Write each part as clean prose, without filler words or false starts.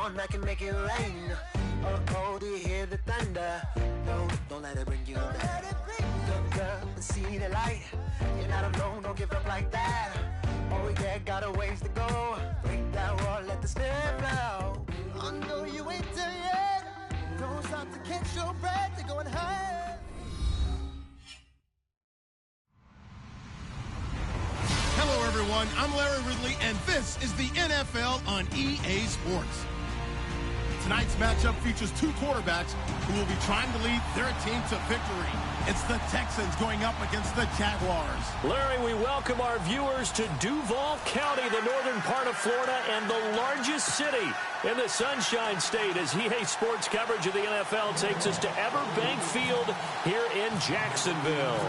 on, I can make it rain. Oh, do you hear the thunder? Don't let it bring you down. Look up and see the light. You're not alone, don't give up like that. Oh yeah, got a ways to go. Break that wall, let the spirit flow. I know you ain't there yet. Don't stop to catch your breath. You're going high. Hello, everyone. I'm Larry Ridley, and this is the NFL on EA Sports. Tonight's matchup features two quarterbacks who will be trying to lead their team to victory. It's the Texans going up against the Jaguars. Larry, we welcome our viewers to Duval County, the northern part of Florida, and the largest city in the Sunshine State, as EA Sports coverage of the NFL takes us to Everbank Field here in Jacksonville.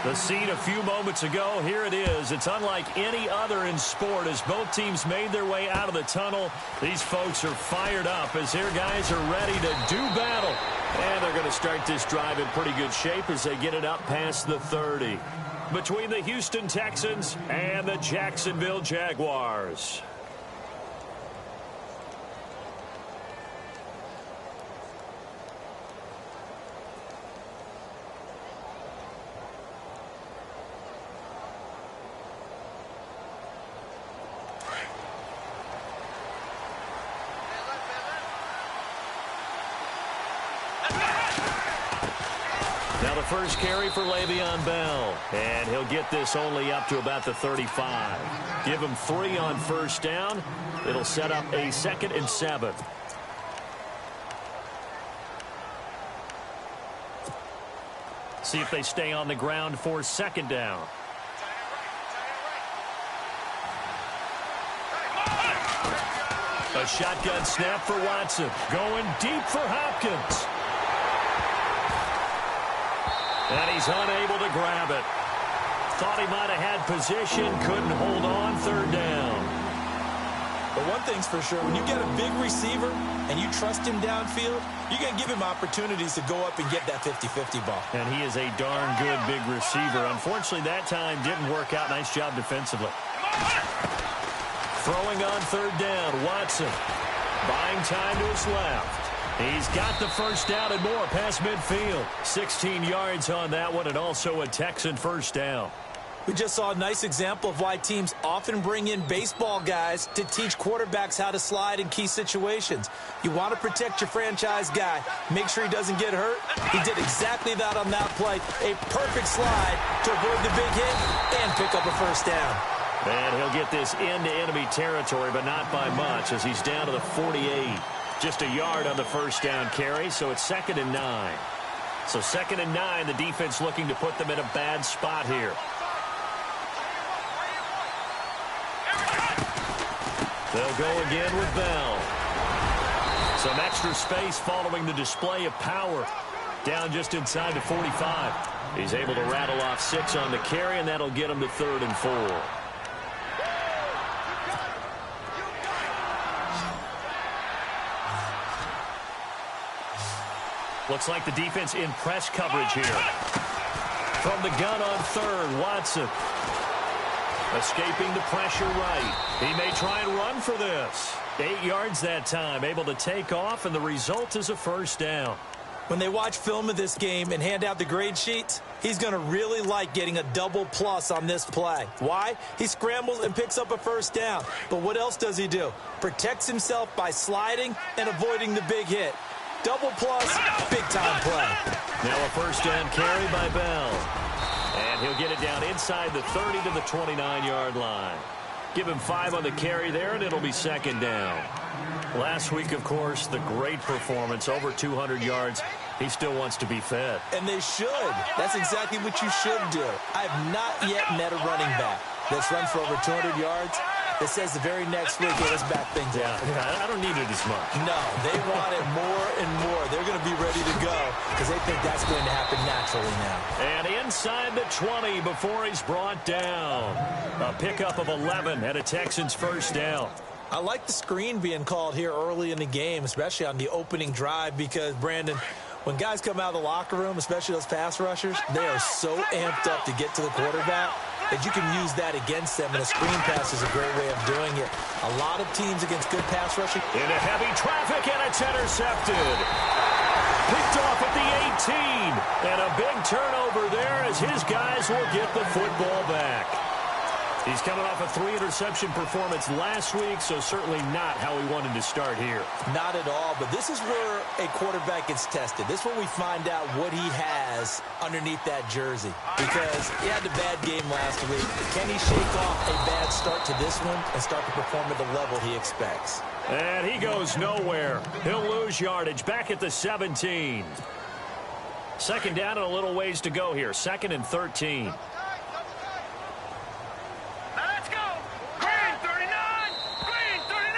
The scene a few moments ago, here it is. It's unlike any other in sport as both teams made their way out of the tunnel. These folks are fired up as their guys are ready to do battle. And they're going to start this drive in pretty good shape as they get it up past the 30. Between the Houston Texans and the Jacksonville Jaguars. Now the first carry for Le'Veon Bell, and he'll get this only up to about the 35. Give him 3 on first down. It'll set up a 2nd and 7. See if they stay on the ground for 2nd down. A shotgun snap for Watson. Going deep for Hopkins. And he's unable to grab it. Thought he might have had position, couldn't hold on, 3rd down. But one thing's for sure, when you get a big receiver and you trust him downfield, you're going to give him opportunities to go up and get that 50-50 ball. And he is a darn good big receiver. Unfortunately, that time didn't work out. Nice job defensively. Throwing on 3rd down, Watson. Buying time to his left. He's got the first down and more past midfield. 16 yards on that one, and also a Texan first down. We just saw a nice example of why teams often bring in baseball guys to teach quarterbacks how to slide in key situations. You want to protect your franchise guy. Make sure he doesn't get hurt. He did exactly that on that play. A perfect slide to avoid the big hit and pick up a first down. And he'll get this into enemy territory, but not by much as he's down to the 48. Just a yard on the first down carry, so it's 2nd and 9. So 2nd and 9, the defense looking to put them in a bad spot here. They'll go again with Bell. Some extra space following the display of power. Down just inside the 45. He's able to rattle off 6 on the carry, and that'll get him to 3rd and 4. Looks like the defense in press coverage here. From the gun on 3rd, Watson. Escaping the pressure right. He may try and run for this. 8 yards that time, able to take off, and the result is a first down. When they watch film of this game and hand out the grade sheets, he's going to really like getting a double plus on this play. Why? He scrambles and picks up a first down. But what else does he do? Protects himself by sliding and avoiding the big hit. Double plus, big-time play. Now a first down carry by Bell. And he'll get it down inside the 30 to the 29-yard line. Give him 5 on the carry there, and it'll be 2nd down. Last week, of course, the great performance, over 200 yards. He still wants to be fed. And they should. That's exactly what you should do. I have not yet met a running back that's run for over 200 yards that says the very next week, hey, let's back things up. I don't need it as much. No, they want it more and more. They're going to be ready to go because they think that's going to happen naturally now. And inside the 20 before he's brought down. A pickup of 11 at a Texans first down. I like the screen being called here early in the game, especially on the opening drive, because, Brandon, when guys come out of the locker room, especially those pass rushers, they are so amped up to get to the quarterback. that you can use that against them, and a screen pass is a great way of doing it. A lot of teams against good pass rushing. Into heavy traffic, and it's intercepted. Picked off at the 18. And a big turnover there as his guys will get the football back. He's coming off a 3-interception performance last week, so certainly not how he wanted to start here. Not at all, but this is where a quarterback gets tested. This is where we find out what he has underneath that jersey. Because he had a bad game last week. Can he shake off a bad start to this one and start to perform at the level he expects? And he goes nowhere. He'll lose yardage back at the 17. Second down and a little ways to go here. 2nd and 13.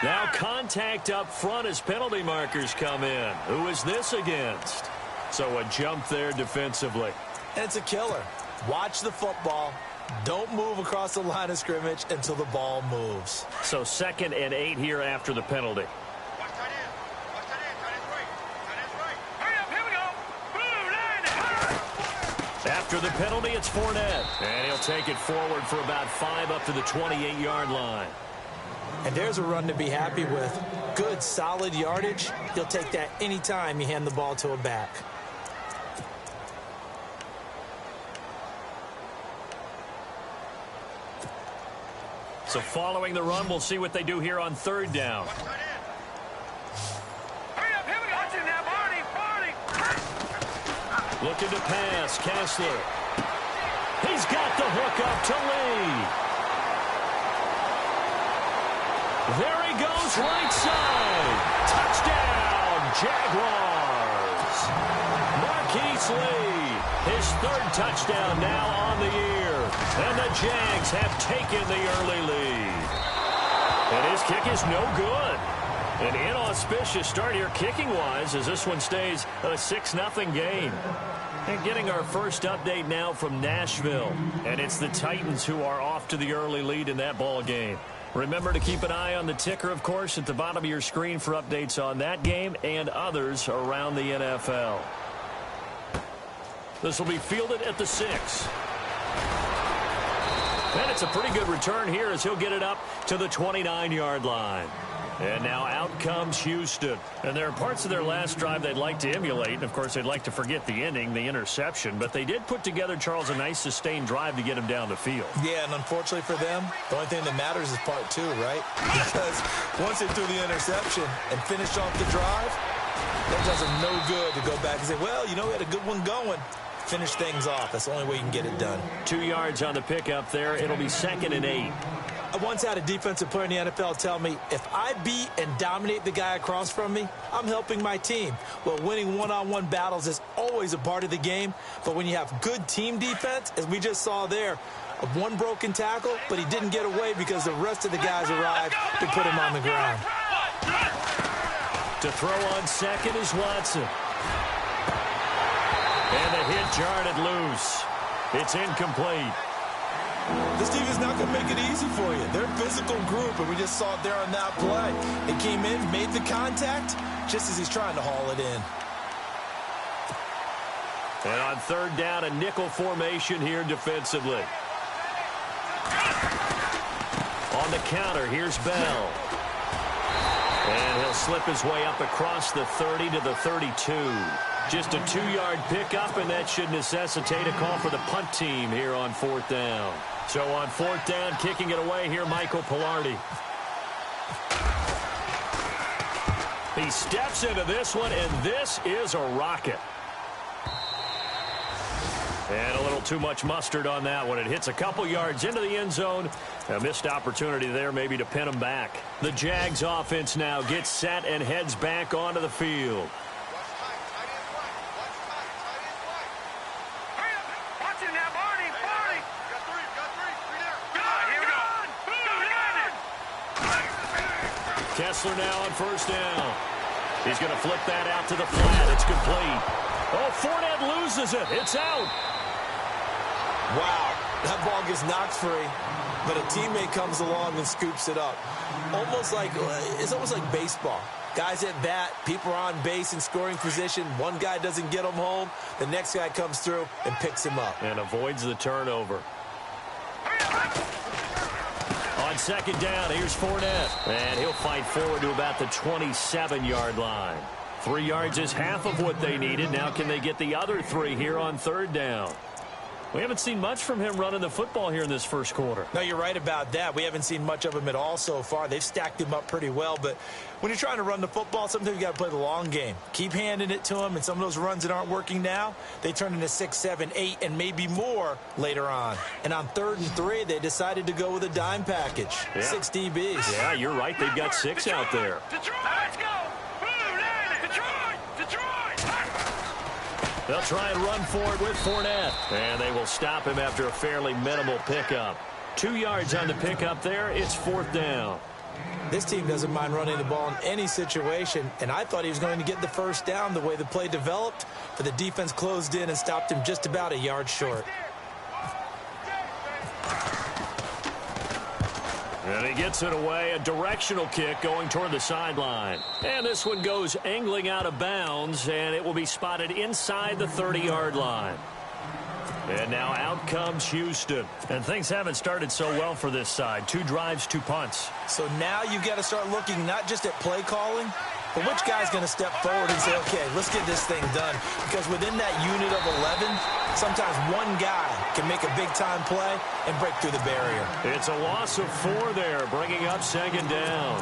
Now contact up front as penalty markers come in. Who is this against? So a jump there defensively. And it's a killer. Watch the football. Don't move across the line of scrimmage until the ball moves. So 2nd and 8 here after the penalty. After the penalty, it's Fournette. And he'll take it forward for about 5 up to the 28-yard line. And there's a run to be happy with. Good, solid yardage. He'll take that anytime you hand the ball to a back. So following the run, we'll see what they do here on 3rd down. Looking to pass, Kessler. He's got the hook up to Lee. There he goes, right side. Touchdown, Jaguars. Marquise Lee, his 3rd touchdown now on the year. And the Jags have taken the early lead. And his kick is no good. An inauspicious start here kicking-wise as this one stays a 6-0 game. And getting our first update now from Nashville. And it's the Titans who are off to the early lead in that ball game. Remember to keep an eye on the ticker, of course, at the bottom of your screen for updates on that game and others around the NFL. This will be fielded at the 6. And it's a pretty good return here as he'll get it up to the 29-yard line. And now out comes Houston. And there are parts of their last drive they'd like to emulate. And, of course, they'd like to forget the ending, the interception. But they did put together, Charles, a nice sustained drive to get him down the field. Yeah, and unfortunately for them, the only thing that matters is part 2, right? Because once they threw the interception and finished off the drive, that does them no good to go back and say, well, you know, we had a good one going. Finish things off. That's the only way you can get it done. 2 yards on the pickup there. It'll be 2nd and 8. I once had a defensive player in the NFL tell me, if I beat and dominate the guy across from me, I'm helping my team. Well, winning one-on-one battles is always a part of the game, but when you have good team defense, as we just saw there, one broken tackle, but he didn't get away because the rest of the guys arrived to put him on the ground. To throw on 2nd is Watson. And the hit jarred it loose. It's incomplete. This team is not going to make it easy for you. They're a physical group, and we just saw it there on that play. It came in, made the contact, just as he's trying to haul it in. And on 3rd down, a nickel formation here defensively. On the counter, here's Bell. And he'll slip his way up across the 30 to the 32. Just a 2-yard pickup, and that should necessitate a call for the punt team here on 4th down. So on 4th down, kicking it away here, Michael Pilardi. He steps into this one, and this is a rocket. And a little too much mustard on that one. It hits a couple yards into the end zone. A missed opportunity there maybe to pin him back. The Jags offense now gets set and heads back onto the field. Kessler now on 1st down. He's going to flip that out to the flat. It's complete. Oh, Fournette loses it. It's out. Wow, that ball gets knocked free, but a teammate comes along and scoops it up. It's almost like baseball. Guys at bat, people are on base in scoring position. One guy doesn't get him home. The next guy comes through and picks him up. And avoids the turnover. On second down, here's Fournette. And he'll fight forward to about the 27-yard line. 3 yards is half of what they needed. Now can they get the other 3 here on third down? We haven't seen much from him running the football here in this first quarter. No, you're right about that. We haven't seen much of him at all so far. They've stacked him up pretty well. But when you're trying to run the football, sometimes you got to play the long game. Keep handing it to him, and some of those runs that aren't working now, they turn into 6, 7, 8, and maybe more later on. And on 3rd and 3, they decided to go with a dime package. Yeah. 6 DBs. Yeah, you're right. They've got 6 out there. Detroit, let's go! They'll try and run for it with Fournette. And they will stop him after a fairly minimal pickup. 2 yards on the pickup there. It's 4th down. This team doesn't mind running the ball in any situation, and I thought he was going to get the first down the way the play developed, but the defense closed in and stopped him just about a yard short. And he gets it away, a directional kick going toward the sideline. And this one goes angling out of bounds, and it will be spotted inside the 30-yard line. And now out comes Houston. And things haven't started so well for this side. 2 drives, 2 punts. So now you've got to start looking not just at play calling, but which guy's going to step forward and say, okay, let's get this thing done. Because within that unit of 11, sometimes one guy can make a big-time play and break through the barrier. It's a loss of 4 there, bringing up 2nd down.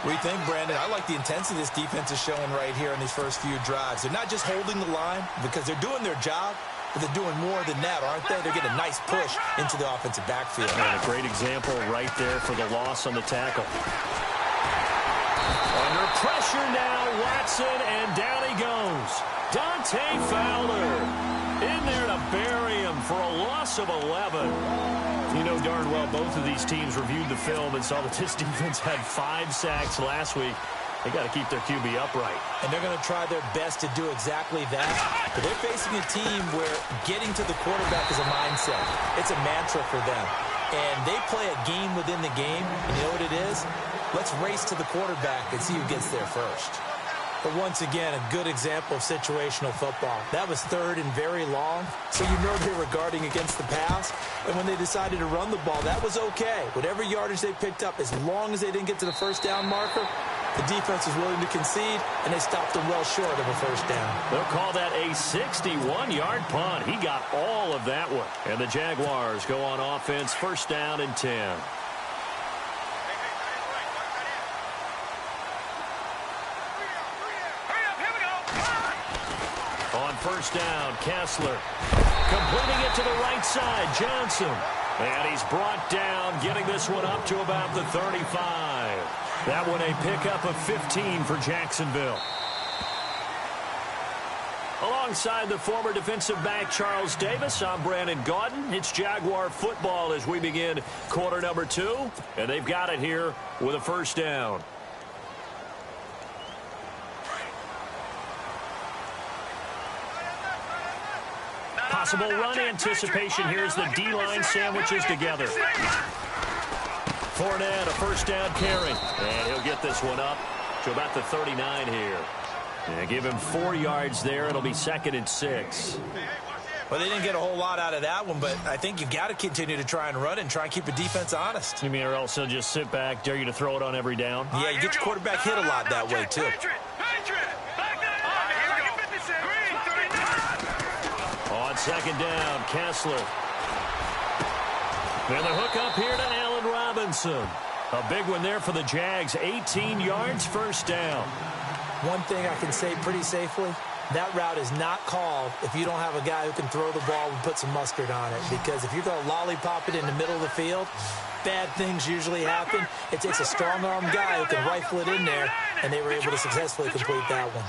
What do you think, Brandon? I like the intensity this defense is showing right here in these first few drives. They're not just holding the line because they're doing their job, but they're doing more than that, aren't they? They're getting a nice push into the offensive backfield. And a great example right there for the loss on the tackle. Under pressure now, Watson, and down he goes. Dante Fowler in there to bury him for a loss of 11. You know darn well both of these teams reviewed the film and saw that this defense had 5 sacks last week. They got to keep their QB upright. And they're going to try their best to do exactly that. But they're facing a team where getting to the quarterback is a mindset. It's a mantra for them. And they play a game within the game. And you know what it is? Let's race to the quarterback and see who gets there first. But once again, a good example of situational football. That was 3rd and very long, so you know they were guarding against the pass. And when they decided to run the ball, that was okay. Whatever yardage they picked up, as long as they didn't get to the first down marker, the defense was willing to concede, and they stopped them well short of a first down. They'll call that a 61-yard punt. He got all of that one. And the Jaguars go on offense, 1st down and 10. On 1st down, Kessler completing it to the right side, Johnson. And he's brought down, getting this one up to about the 35. That one a pickup of 15 for Jacksonville. Alongside the former defensive back Charles Davis, I'm Brandon Gaudin. It's Jaguar football as we begin quarter number 2. And they've got it here with a 1st down. Possible run anticipation here as the D-line sandwiches together. Fournette, a 1st down carry. And he'll get this one up to about the 39 here. And give him 4 yards there. It'll be 2nd and 6. Well, they didn't get a whole lot out of that one, but I think you've got to continue to try and run and try and keep the defense honest. You mean or else he'll just sit back, dare you to throw it on every down? Yeah, you get your quarterback hit a lot that way, too. On 2nd down, Kessler. And the hook up here to Allen Robinson. A big one there for the Jags. 18 yards, 1st down. One thing I can say pretty safely, that route is not called if you don't have a guy who can throw the ball and put some mustard on it. Because if you're going to lollipop it in the middle of the field, bad things usually happen. It takes a strong-arm guy who can rifle it in there, and they were able to successfully complete that one.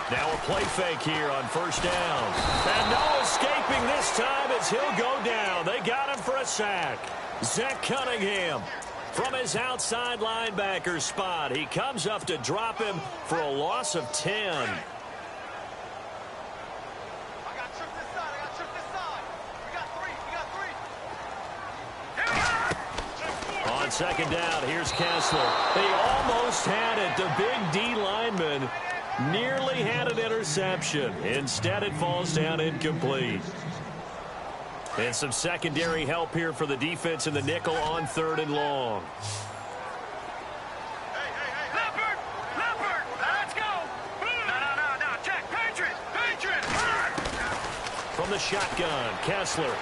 Now a play fake here on 1st down. And no escaping this time as he'll go down. They got him for a sack. Zach Cunningham from his outside linebacker spot. He comes up to drop him for a loss of 10. On 2nd down, here's Kessler. He almost had it. The big D lineman Nearly had an interception. Instead, it falls down incomplete. And some secondary help here for the defense in the nickel on 3rd and long. From the shotgun, Kessler.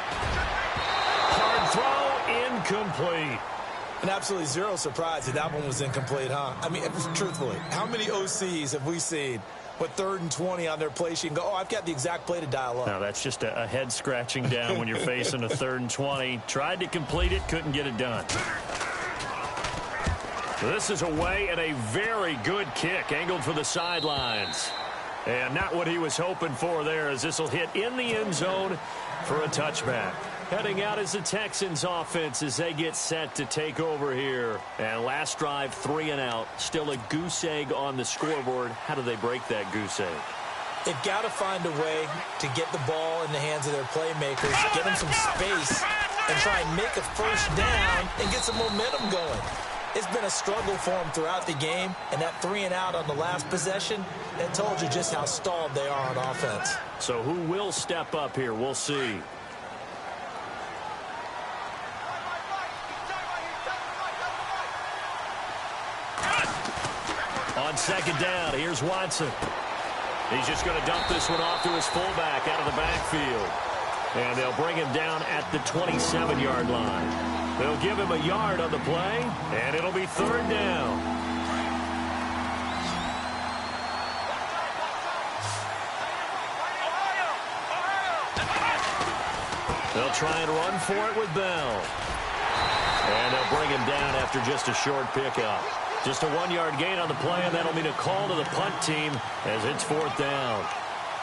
Hard throw, incomplete. And absolutely zero surprise that one was incomplete, huh? I mean, truthfully, how many OCs have we seen with 3rd and 20 on their play sheet and go, oh, I've got the exact play to dial up? Now, that's just a head scratching down when you're facing a 3rd and 20. Tried to complete it, couldn't get it done. This is away and a very good kick, angled for the sidelines. And not what he was hoping for there, as this will hit in the end zone for a touchback. Heading out is the Texans offense as they get set to take over here. And last drive, 3 and out. Still a goose egg on the scoreboard. How do they break that goose egg? They've got to find a way to get the ball in the hands of their playmakers, get them some space, and try and make a first down and get some momentum going. It's been a struggle for them throughout the game, and that 3 and out on the last possession, that told you just how stalled they are on offense. So who will step up here? We'll see. On 2nd down, here's Watson. He's just going to dump this one off to his fullback out of the backfield. And they'll bring him down at the 27-yard line. They'll give him a yard on the play, and it'll be 3rd down. They'll try and run for it with Bell. And they'll bring him down after just a short pickup. Just a 1-yard gain on the play, and that'll mean a call to the punt team as it's 4th down.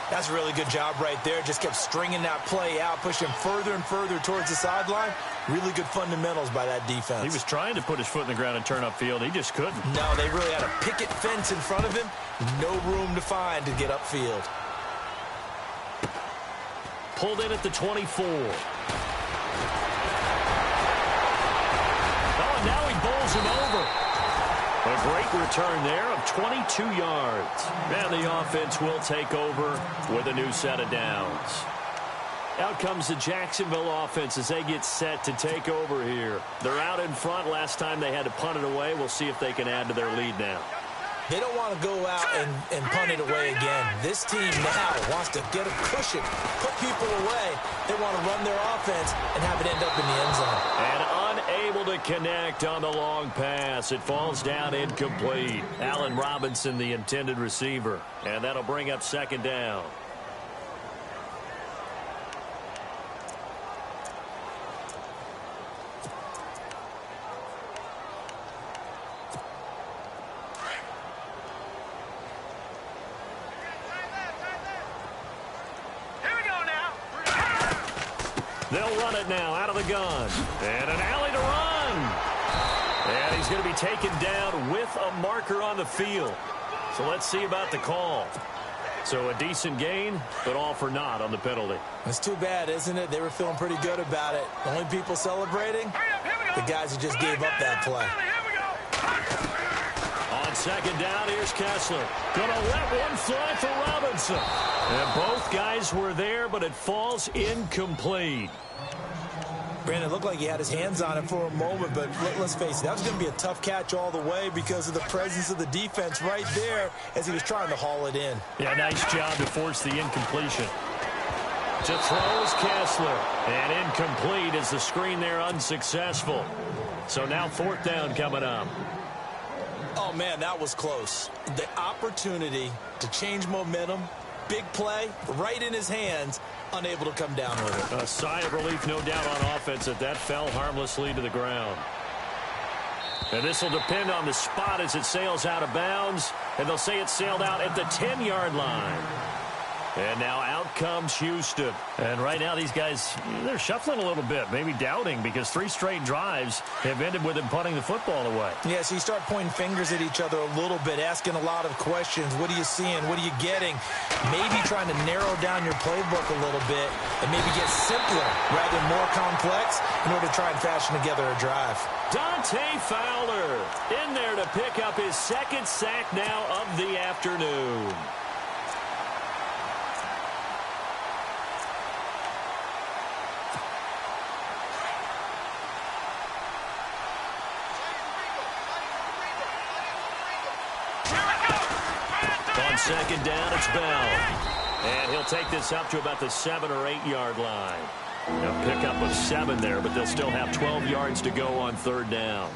That's a really good job right there. Just kept stringing that play out, pushing further and further towards the sideline. Really good fundamentals by that defense. He was trying to put his foot in the ground and turn upfield. He just couldn't. No, they really had a picket fence in front of him. No room to find to get upfield. Pulled in at the 24. Oh, and now he bowls him over. A great return there of 22 yards. And the offense will take over with a new set of downs. Out comes the Jacksonville offense as they get set to take over here. They're out in front. Last time they had to punt it away. We'll see if they can add to their lead now. They don't want to go out and punt it away again. This team now wants to get a cushion, put people away. They want to run their offense and have it end up in the end zone. And unable to connect on the long pass. It falls down incomplete. Allen Robinson, the intended receiver. And that'll bring up 2nd down. They'll run it now out of the gun. And an alley to run. And he's going to be taken down with a marker on the field. So let's see about the call. So a decent gain, but all for naught on the penalty. It's too bad, isn't it? They were feeling pretty good about it. The only people celebrating, the guys who just gave up that play. On 2nd down, here's Kessler. Gonna let one fly for Robinson. And both guys were there, but it falls incomplete. Brandon, it looked like he had his hands on it for a moment, but let's face it, that was going to be a tough catch all the way because of the presence of the defense right there as he was trying to haul it in. Yeah, nice job to force the incompletion. To throw is Kessler. And incomplete as the screen there unsuccessful. So now 4th down coming up. Oh, man, that was close. The opportunity to change momentum, big play, right in his hands, unable to come down with it. A sigh of relief, no doubt, on offense that fell harmlessly to the ground. And this will depend on the spot as it sails out of bounds. And they'll say it sailed out at the 10-yard line. And now out comes Houston. And right now these guys, they're shuffling a little bit, maybe doubting, because 3 straight drives have ended with him punting the football away. Yeah, so you start pointing fingers at each other a little bit, asking a lot of questions. What are you seeing? What are you getting? Maybe trying to narrow down your playbook a little bit and maybe get simpler rather than more complex in order to try and fashion together a drive. Dante Fowler in there to pick up his 2nd sack now of the afternoon. On 2nd down, it's Bell. And he'll take this up to about the 7 or 8 yard line. A pickup of 7 there, but they'll still have 12 yards to go on 3rd down.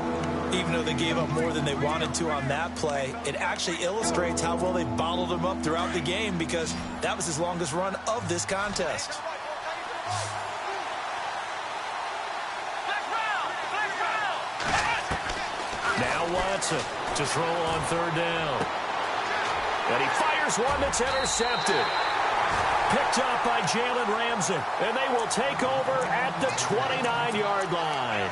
Even though they gave up more than they wanted to on that play, it actually illustrates how well they bottled him up throughout the game, because that was his longest run of this contest. Now Watson to throw on 3rd down. And he fires one that's intercepted. Picked up by Jalen Ramsey. And they will take over at the 29-yard line.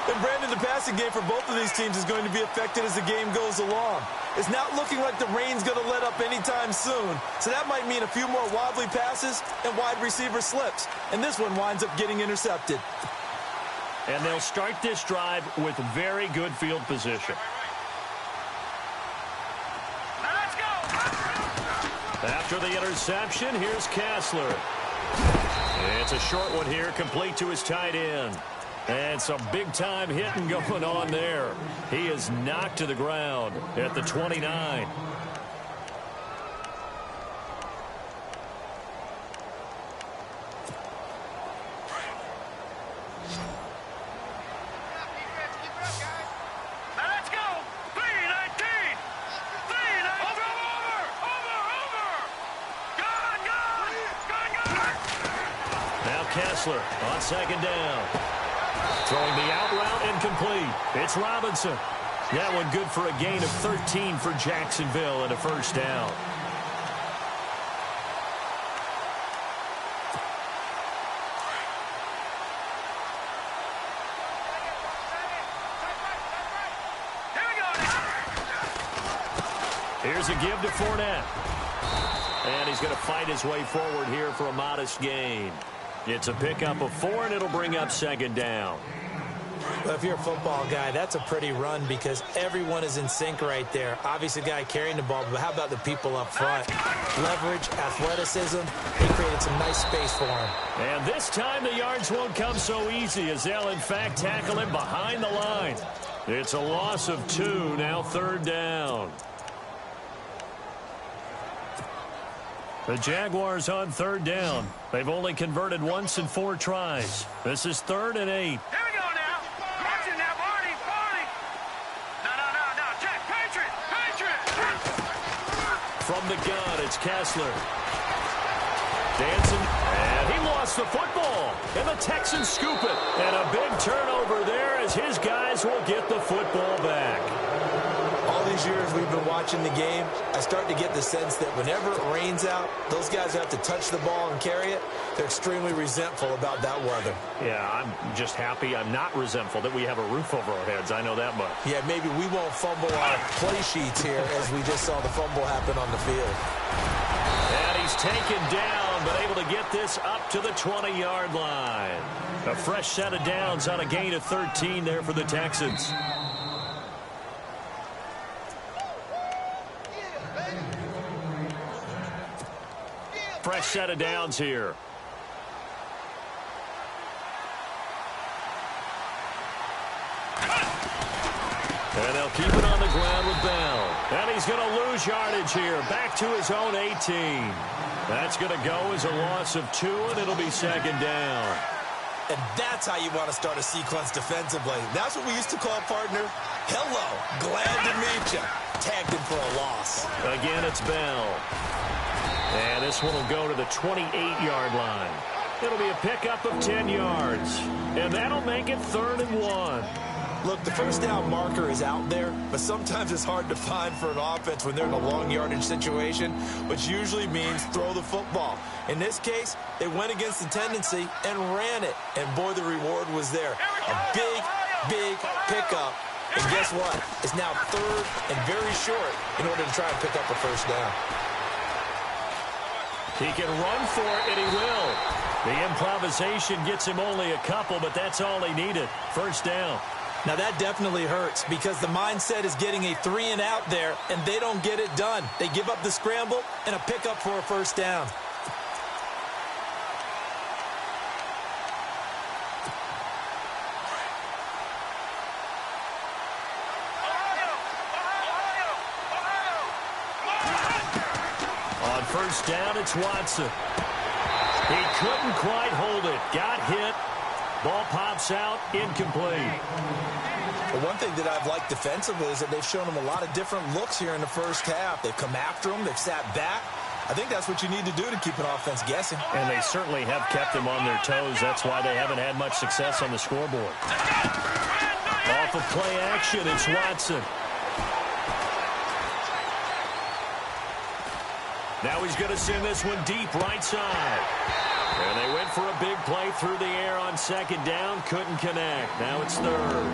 And Brandon, the passing game for both of these teams is going to be affected as the game goes along. It's not looking like the rain's going to let up anytime soon. So that might mean a few more wobbly passes and wide receiver slips. And this one winds up getting intercepted. And they'll start this drive with very good field position. After the interception, here's Kessler. It's a short one here, complete to his tight end. And some big-time hitting going on there. He is knocked to the ground at the 29. Kessler on 2nd down. Throwing the out route incomplete. It's Robinson. That one good for a gain of 13 for Jacksonville and a 1st down. Here's a give to Fournette. And he's going to fight his way forward here for a modest gain. It's a pickup of 4, and it'll bring up 2nd down. Well, if you're a football guy, that's a pretty run because everyone is in sync right there. Obviously, the guy carrying the ball, but how about the people up front? Leverage, athleticism, they created some nice space for him. And this time the yards won't come so easy as they'll, in fact, tackle him behind the line. It's a loss of 2, now 3rd down. The Jaguars on 3rd down. They've only converted once in 4 tries. This is 3rd and 8. Here we go now. Watch it now, Barney. No. Check. Patriot. From the gun, it's Kessler. Dancing, and he lost the football. And the Texans scoop it. And a big turnover there as his guys will get the football back. All these years we've been watching the game, I start to get the sense that whenever it rains out, those guys have to touch the ball and carry it. They're extremely resentful about that weather. Yeah, I'm just happy I'm not resentful that we have a roof over our heads. I know that much. Yeah, maybe we won't fumble our play sheets here as we just saw the fumble happen on the field. And he's taken down, but able to get this up to the 20-yard line. A fresh set of downs on a gain of 13 there for the Texans. Fresh set of downs here. And they'll keep it on the ground with Bell. And he's going to lose yardage here. Back to his own 18. That's going to go as a loss of 2, and it'll be 2nd down. And that's how you want to start a sequence defensively. That's what we used to call, partner, hello, glad to meet you. Tagged him for a loss. Again, it's Bell. And this one will go to the 28-yard line. It'll be a pickup of 10 yards. And that'll make it 3rd and 1. Look, the first down marker is out there, but sometimes it's hard to find for an offense when they're in a long yardage situation, which usually means throw the football. In this case, they went against the tendency and ran it, and boy, the reward was there. A big pickup, and guess what? It's now third and very short in order to try and pick up a first down. He can run for it, and he will. The improvisation gets him only a couple, but that's all he needed. First down. Now, that definitely hurts because the mindset is getting a 3-and-out there, and they don't get it done. They give up the scramble and a pickup for a first down. On first down, it's Watson. He couldn't quite hold it. Got hit. Ball pops out, incomplete. The one thing that I've liked defensively is that they've shown them a lot of different looks here in the first half. They've come after them. They've sat back. I think that's what you need to do to keep an offense guessing. And they certainly have kept them on their toes. That's why they haven't had much success on the scoreboard. Off of play action, it's Watson. Now he's going to send this one deep right side. And they went for a big play through the air on second down. Couldn't connect. Now it's third.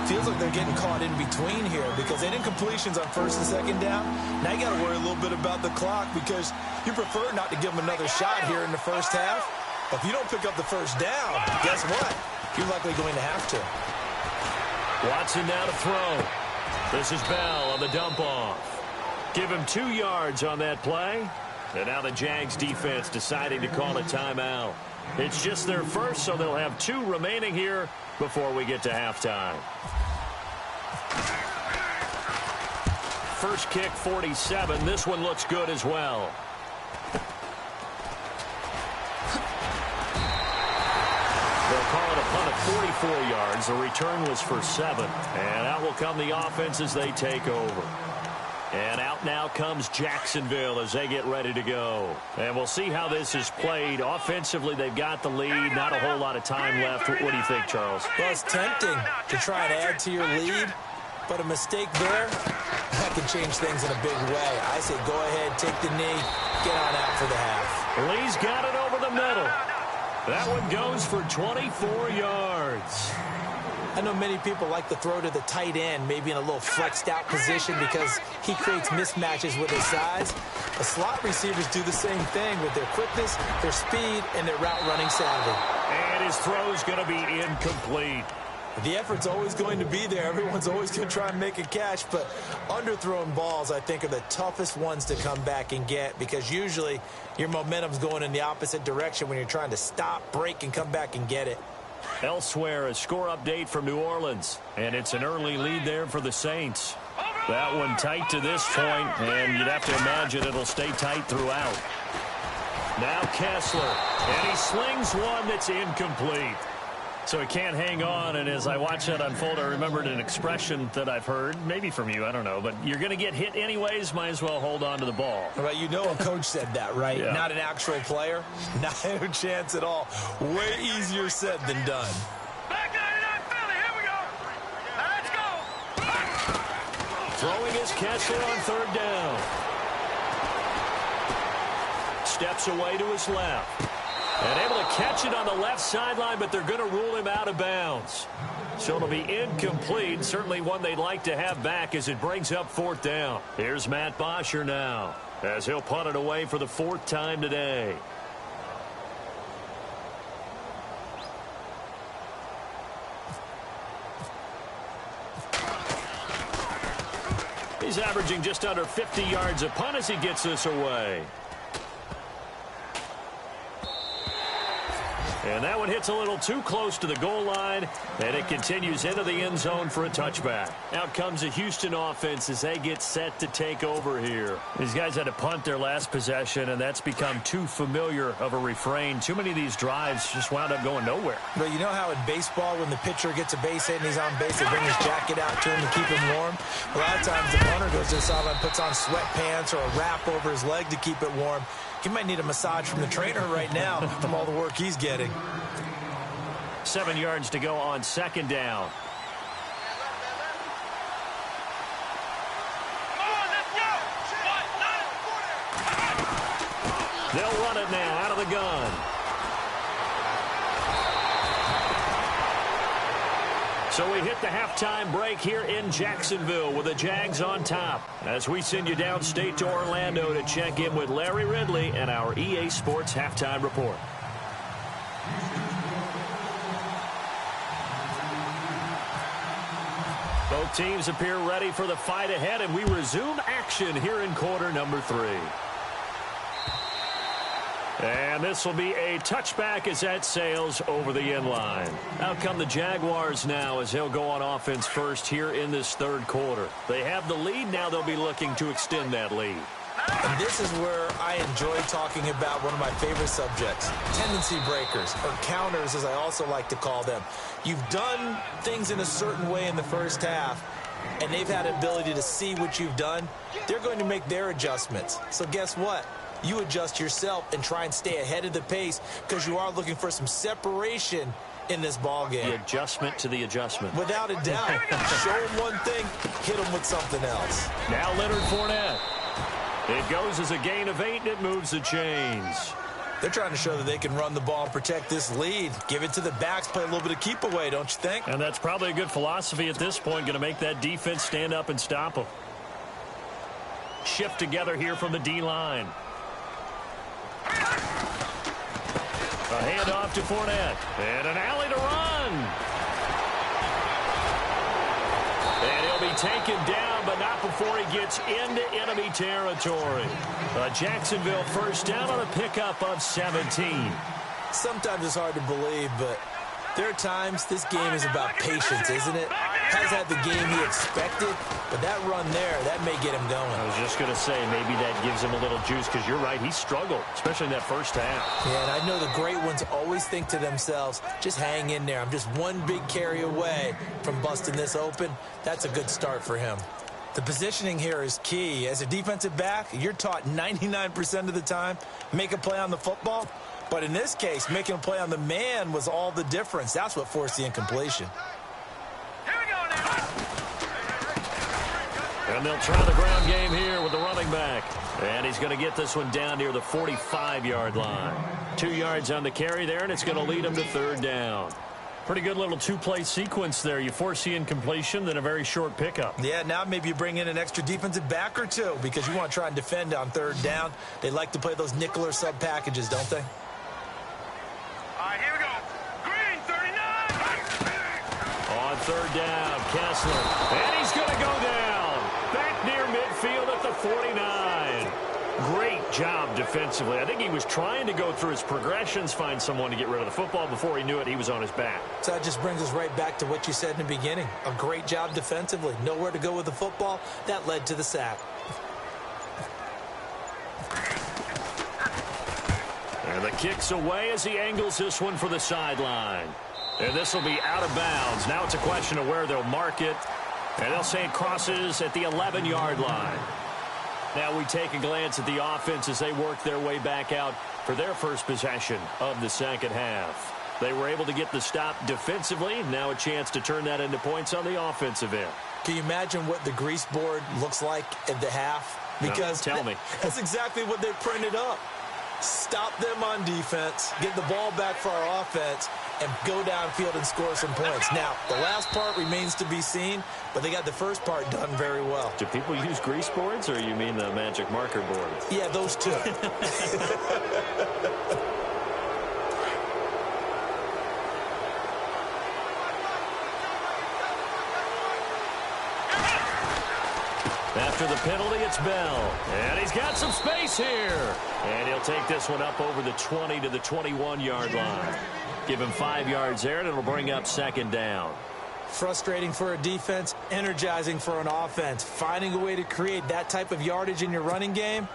Feels like they're getting caught in between here because they didn't completions on first and second down. Now you got to worry a little bit about the clock because you prefer not to give them another shot here in the first half. But if you don't pick up the first down, guess what? You're likely going to have to. Watson now to throw. This is Bell on the dump off. Give him 2 yards on that play. And now the Jags defense deciding to call a timeout. It's just their first, so they'll have 2 remaining here before we get to halftime. First kick, 47. This one looks good as well. They'll call it a punt of 44 yards. The return was for 7. And out will come the offense as they take over. And out now comes Jacksonville as they get ready to go. And we'll see how this is played. Offensively, they've got the lead. Not a whole lot of time left. What do you think, Charles? Well, it's tempting to try and add to your lead, but a mistake there, that can change things in a big way. I say go ahead, take the knee, get on out for the half. Lee's got it over the middle. That one goes for 24 yards. I know many people like to throw to the tight end, maybe in a little flexed out position because he creates mismatches with his size. The slot receivers do the same thing with their quickness, their speed, and their route running savvy. And his throw's going to be incomplete. The effort's always going to be there. Everyone's always going to try and make a catch, but underthrown balls, I think, are the toughest ones to come back and get because usually your momentum's going in the opposite direction when you're trying to stop, break, and come back and get it. Elsewhere, a score update from New Orleans, and it's an early lead there for the Saints. That one tight to this point, and you'd have to imagine it'll stay tight throughout. Now Kessler, and he slings one that's incomplete. So he can't hang on, and as I watch that unfold, I remembered an expression that I've heard, maybe from you, I don't know, but you're going to get hit anyways, might as well hold on to the ball. Right, you know a coach said that, right? Yeah. Not an actual player. Not a chance at all. Way easier said than done. Back 99 Philly, here we go. Let's go. Throwing is Kessler on third down. Steps away to his left. And able to catch it on the left sideline, but they're going to rule him out of bounds. So it'll be incomplete. Certainly one they'd like to have back as it brings up fourth down. Here's Matt Bosher now as he'll punt it away for the 4th time today. He's averaging just under 50 yards a punt as he gets this away. And that one hits a little too close to the goal line, and it continues into the end zone for a touchback. Out comes the Houston offense as they get set to take over here. These guys had to punt their last possession, and that's become too familiar of a refrain. Too many of these drives just wound up going nowhere. But you know how in baseball, when the pitcher gets a base hit and he's on base, they bring his jacket out to him to keep him warm? A lot of times the punter goes to the sideline, puts on sweatpants or a wrap over his leg to keep it warm. He might need a massage from the trainer right now from all the work he's getting. 7 yards to go on second down. They'll run it now out of the gun. So we hit the halftime break here in Jacksonville with the Jags on top as we send you downstate to Orlando to check in with Larry Ridley and our EA Sports Halftime Report. Both teams appear ready for the fight ahead, and we resume action here in quarter number 3. And this will be a touchback as that sails over the end line. Out come the Jaguars now as they'll go on offense first here in this third quarter. They have the lead. Now they'll be looking to extend that lead. And this is where I enjoy talking about one of my favorite subjects, tendency breakers, or counters as I also like to call them. You've done things in a certain way in the first half, and they've had the ability to see what you've done. They're going to make their adjustments. So guess what? You adjust yourself and try and stay ahead of the pace because you are looking for some separation in this ball game. The adjustment to the adjustment. Without a doubt. Show them one thing, hit them with something else. Now Leonard Fournette. It goes as a gain of 8, and it moves the chains. They're trying to show that they can run the ball and protect this lead. Give it to the backs, play a little bit of keep away, don't you think? And that's probably a good philosophy at this point, going to make that defense stand up and stop them. Shift together here from the D-line. A handoff to Fournette. And an alley to run. And he'll be taken down, but not before he gets into enemy territory. A Jacksonville first down on a pickup of 17. Sometimes it's hard to believe, but there are times this game is about patience, isn't it? Has had the game he expected, but that run there, that may get him going. I was just going to say, maybe that gives him a little juice, because you're right, he struggled, especially in that first half. Yeah, and I know the great ones always think to themselves, just hang in there. I'm just one big carry away from busting this open. That's a good start for him. The positioning here is key. As a defensive back, you're taught 99% of the time, make a play on the football. But in this case, making a play on the man was all the difference. That's what forced the incompletion. And they'll try the ground game here with the running back. And he's going to get this one down near the 45-yard line. 2 yards on the carry there, and it's going to lead him to third down. Pretty good little two-play sequence there. You force the incompletion, then a very short pickup. Yeah, now maybe you bring in an extra defensive back or two because you want to try and defend on third down. They like to play those nickel or sub packages, don't they? All right, here we go. Green, 39. On third down, Kessler. And he's going to go down. Back near midfield at the 49. Great job defensively. I think he was trying to go through his progressions, find someone to get rid of the football. Before he knew it, he was on his back. So that just brings us right back to what you said in the beginning. A great job defensively. Nowhere to go with the football. That led to the sack. And the kick's away as he angles this one for the sideline. And this will be out of bounds. Now it's a question of where they'll mark it. And they'll say it crosses at the 11-yard line. Now we take a glance at the offense as they work their way back out for their first possession of the second half. They were able to get the stop defensively. Now a chance to turn that into points on the offensive end. Can you imagine what the grease board looks like at the half? Because no, tell me. That's exactly what they printed up. Stop them on defense, get the ball back for our offense, and go downfield and score some points. Now, the last part remains to be seen, but they got the first part done very well. Do people use grease boards, or you mean the magic marker board? Yeah, those two. After the penalty, it's Bell. And he's got some space here. And he'll take this one up over the 20 to the 21-yard line. Give him 5 yards there, and it'll bring up second down. Frustrating for a defense, energizing for an offense. Finding a way to create that type of yardage in your running game,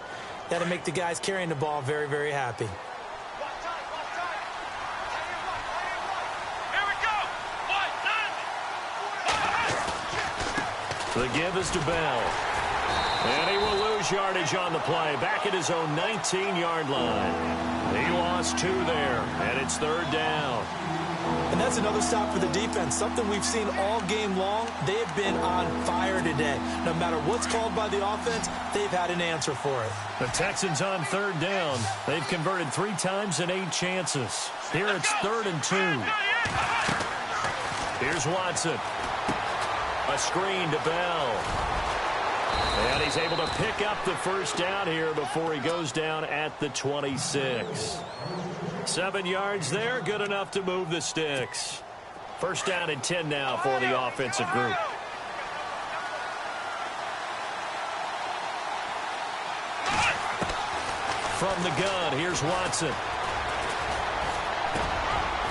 that'll make the guys carrying the ball very, very happy. The give is to Bell. And he will lose yardage on the play. Back at his own 19-yard line. He lost 2 there, and it's third down. And that's another stop for the defense, something we've seen all game long. They have been on fire today. No matter what's called by the offense, they've had an answer for it. The Texans on third down. They've converted 3 times in 8 chances. Here it's 3rd and 2. Here's Watson. A screen to Bell. And he's able to pick up the first down here before he goes down at the 26. 7 yards there, good enough to move the sticks. First down and 10 now for the offensive group. From the gun, here's Watson.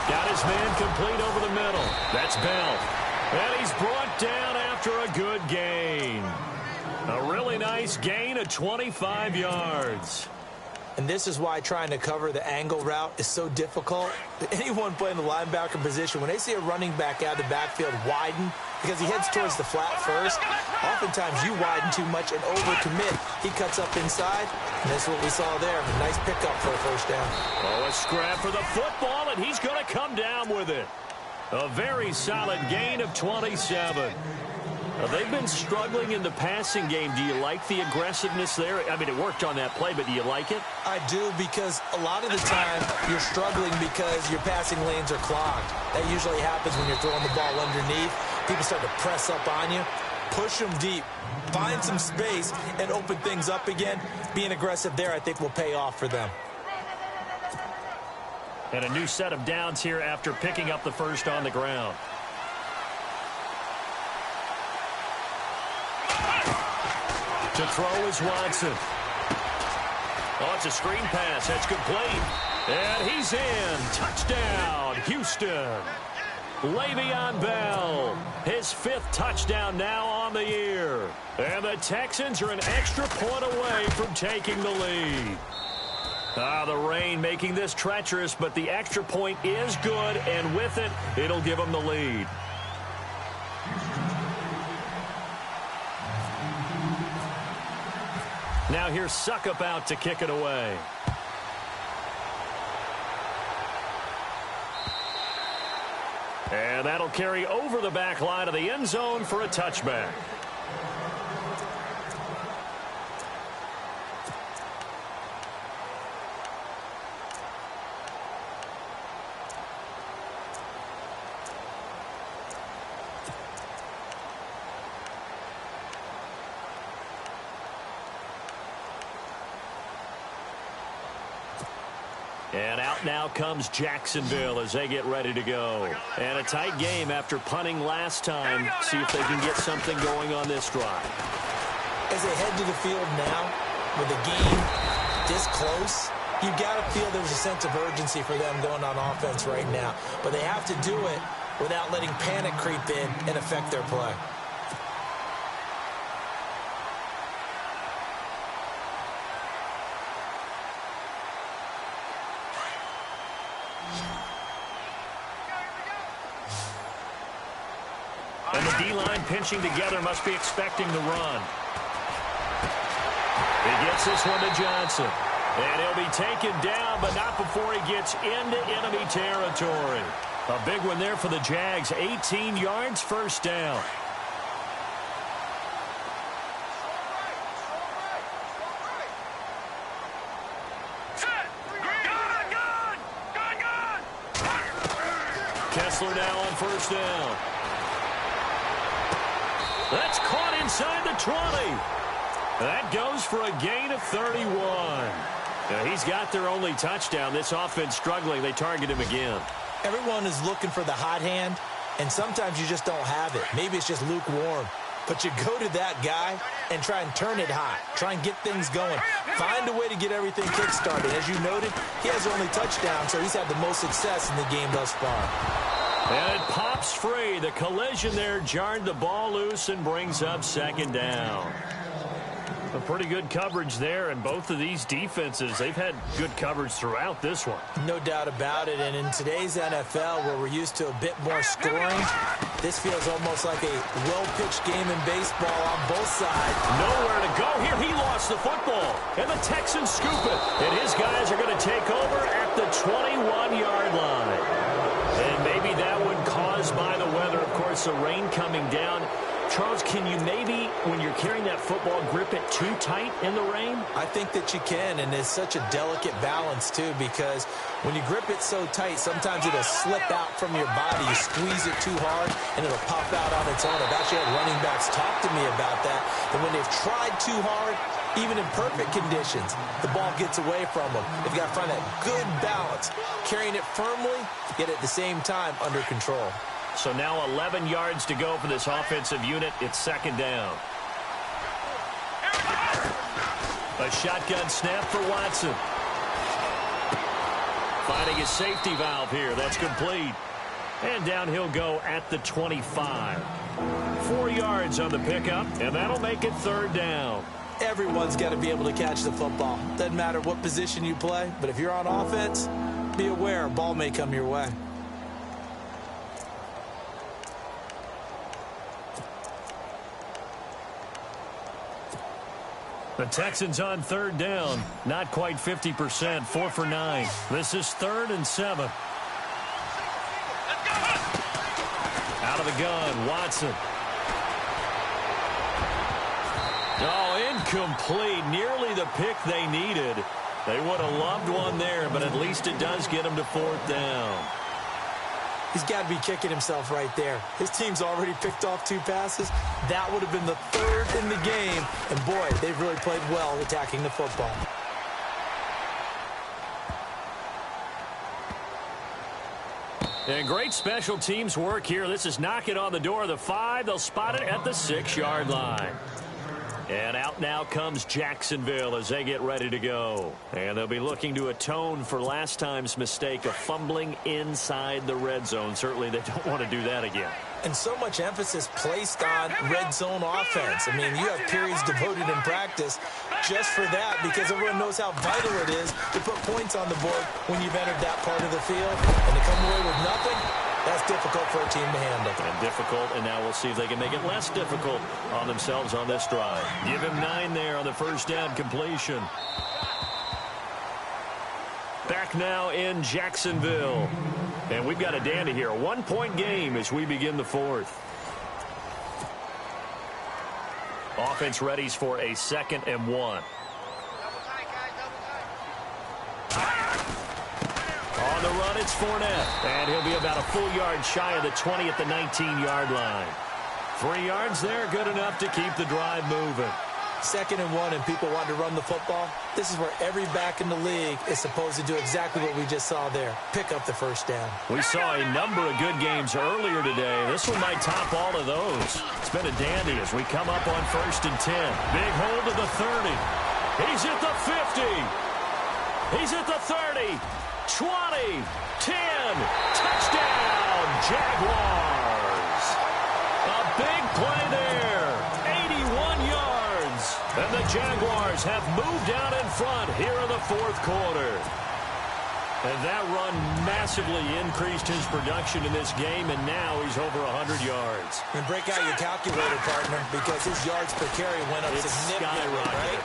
Got his man complete over the middle. That's Bell. And he's brought down after a good gain. A really nice gain of 25 yards. And this is why trying to cover the angle route is so difficult. Anyone playing the linebacker position, when they see a running back out of the backfield widen, because he heads towards the flat first, oftentimes you widen too much and overcommit. He cuts up inside, and that's what we saw there. A nice pickup for a first down. Oh, a scrap for the football, and he's going to come down with it. A very solid gain of 27. They've been struggling in the passing game. Do you like the aggressiveness there? I mean, it worked on that play, but do you like it? I do, because a lot of the time you're struggling because your passing lanes are clogged. That usually happens when you're throwing the ball underneath. People start to press up on you. Push them deep. Find some space and open things up again. Being aggressive there, I think, will pay off for them. And a new set of downs here after picking up the first on the ground. To throw is Watson. Oh, it's a screen pass. That's complete. And he's in. Touchdown, Houston. Le'Veon Bell, his 5th touchdown now on the year. And the Texans are an extra point away from taking the lead. The rain making this treacherous, but the extra point is good, and with it, it'll give them the lead. Now here's Suckup out to kick it away. And that'll carry over the back line of the end zone for a touchback. And out now comes Jacksonville as they get ready to go. And a tight game after punting last time. See if they can get something going on this drive. As they head to the field now, with the game this close, you've got to feel there's a sense of urgency for them going on offense right now. But they have to do it without letting panic creep in and affect their play. And the D-line pinching together must be expecting the run. He gets this one to Johnson. And he'll be taken down, but not before he gets into enemy territory. A big one there for the Jags. 18 yards, first down. Kessler now on first down. That's caught inside the 20. That goes for a gain of 31. Now, he's got their only touchdown. This offense struggling. They target him again. Everyone is looking for the hot hand, and sometimes you just don't have it. Maybe it's just lukewarm. But you go to that guy and try and turn it hot. Try and get things going. Find a way to get everything kick-started. As you noted, he has only touchdown, so he's had the most success in the game thus far. And it pops free. The collision there jarred the ball loose and brings up second down. A pretty good coverage there, and both of these defenses, they've had good coverage throughout this one. No doubt about it, and in today's NFL, where we're used to a bit more scoring, this feels almost like a well-pitched game in baseball on both sides. Nowhere to go here. He lost the football, and the Texans scoop it. And his guys are going to take over at the 21-yard line. And maybe that caused by the weather. Of course, the rain coming down. Charles, can you maybe, when you're carrying that football, grip it too tight in the rain? I think that you can, and it's such a delicate balance, too, because when you grip it so tight, sometimes it'll slip out from your body. You squeeze it too hard, and it'll pop out on its own. I've actually had running backs talk to me about that, and when they've tried too hard, even in perfect conditions, the ball gets away from them. They've got to find that good balance, carrying it firmly, yet at the same time under control. So now 11 yards to go for this offensive unit. It's second down. A shotgun snap for Watson. Finding his safety valve here. That's complete. And down he'll go at the 25. 4 yards on the pickup, and that'll make it third down. Everyone's got to be able to catch the football. Doesn't matter what position you play, but if you're on offense, be aware a ball may come your way. The Texans on third down. Not quite 50%. 4 for 9. This is 3rd and 7. Out of the gun, Watson. Oh, incomplete. Nearly the pick they needed. They would have loved one there, but at least it does get them to 4th down. He's got to be kicking himself right there. His team's already picked off 2 passes. That would have been the 3rd in the game. And, boy, they've really played well attacking the football. And great special teams work here. This is knocking on the door of the 5. They'll spot it at the 6-yard line. And out now comes Jacksonville as they get ready to go. And they'll be looking to atone for last time's mistake of fumbling inside the red zone. Certainly they don't want to do that again. And so much emphasis placed on red zone offense. I mean, you have periods devoted in practice just for that because everyone knows how vital it is to put points on the board when you've entered that part of the field. And to come away with nothing, that's difficult for a team to handle. And difficult, and now we'll see if they can make it less difficult on themselves on this drive. Give him 9 there on the first down completion. Back now in Jacksonville. And we've got a dandy here. A 1-point game as we begin the 4th. Offense readies for a 2nd and 1. On the run, it's Fournette. And he'll be about a full yard shy of the 20 at the 19-yard line. 3 yards there, good enough to keep the drive moving. 2nd and 1 and people want to run the football. This is where every back in the league is supposed to do exactly what we just saw there. Pick up the first down. We saw a number of good games earlier today. This one might top all of those. It's been a dandy as we come up on 1st and 10. Big hold of the 30. He's at the 50. He's at the 30. 20. 10. Touchdown, Jaguars. A big play there. 81 yards. And the Jaguars have moved out in front here in the 4th quarter. And that run massively increased his production in this game, and now he's over 100 yards. And break out your calculator, partner, because his yards per carry went up significantly, right?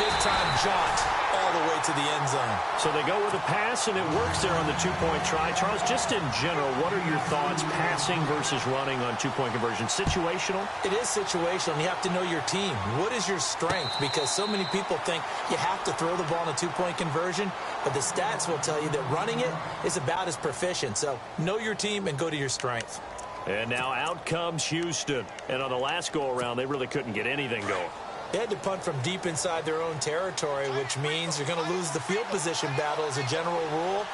Big-time jaunt all the way to the end zone. So they go with a pass, and it works there on the 2-point try. Charles, just in general, what are your thoughts passing versus running on 2-point conversion? Situational? It is situational, and you have to know your team. What is your strength? Because so many people think you have to throw the ball in a 2-point conversion, but the stats will tell you that running it is about as proficient. So know your team and go to your strength. And now out comes Houston. And on the last go-around, they really couldn't get anything going. They had to punt from deep inside their own territory, which means you're going to lose the field position battle as a general rule.